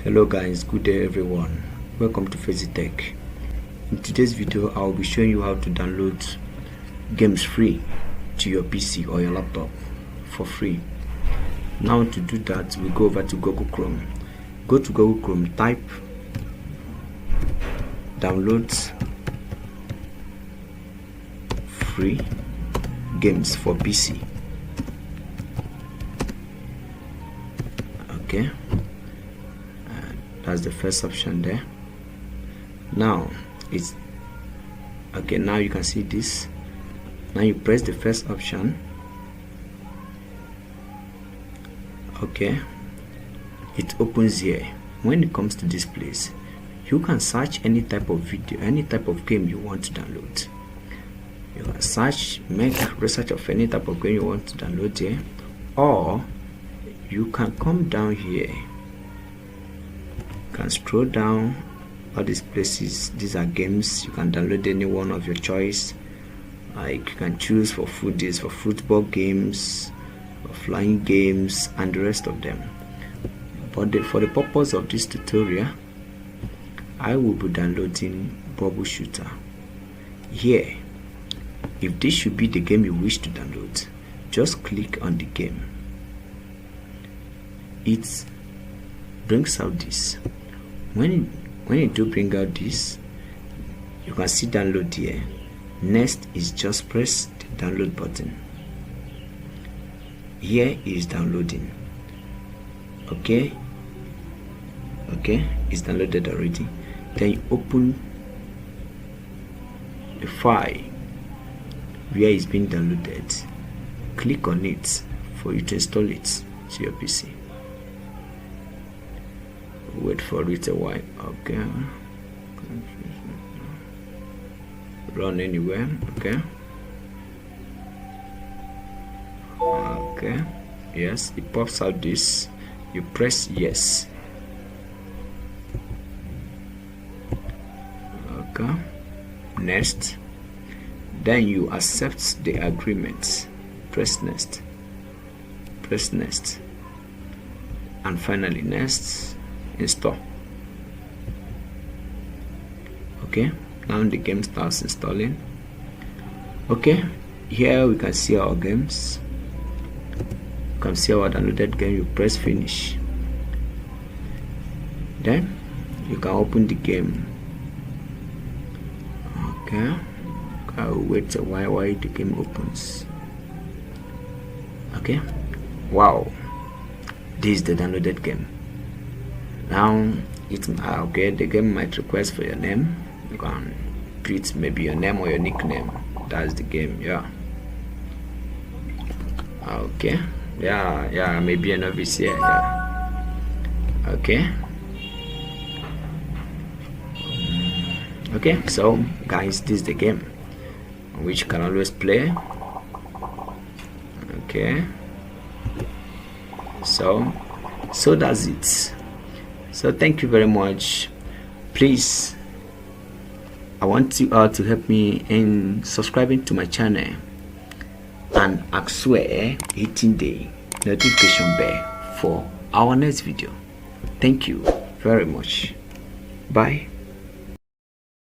Hello guys, good day everyone. Welcome to Tech. In today's video, I will be showing you how to download games free to your PC or your laptop for free. Now to do that, we go over to Google Chrome. Go to Google Chrome, type downloads free games for PC. Okay. That's the first option there. Now it's okay. Now you can see this. Now you press the first option. Okay, it opens here. When it comes to this place, you can search any type of video, any type of game you want to download. You can search, make research of any type of game you want to download here, or you can come down here. Can scroll down all these places. These are games. You can download any one of your choice. Like you can choose for foodies, for football games, for flying games, and the rest of them. But for the purpose of this tutorial, I will be downloading Bubble Shooter. Here, if this should be the game you wish to download, just click on the game. It brings out this. When you do bring out this, you can see download here. Next is just press the download button. Here is downloading. Okay, it's downloaded already. Then you open the file where it's being downloaded. Click on it for you to install it to your PC. Wait for it a while. Okay, run anywhere. Okay, yes, it pops out this. You press yes. Okay, next. Then you accept the agreement. Press next, and finally next. Install. Okay, now the game starts installing. Okay, here we can see our games. You can see our downloaded game. You press finish. Then you can open the game. Okay, I'll wait a while the game opens. Okay, wow, this is the downloaded game. Now it's okay. The game might request for your name. You can put maybe your name or your nickname. That's the game. Yeah. Okay. Yeah. Maybe a novice here. Yeah. Okay. Okay. So guys, this is the game which you can always play. Okay. So that's it. So thank you very much. Please, I want you all to help me in subscribing to my channel, and I swear hitting the notification bell for our next video. Thank you very much. Bye.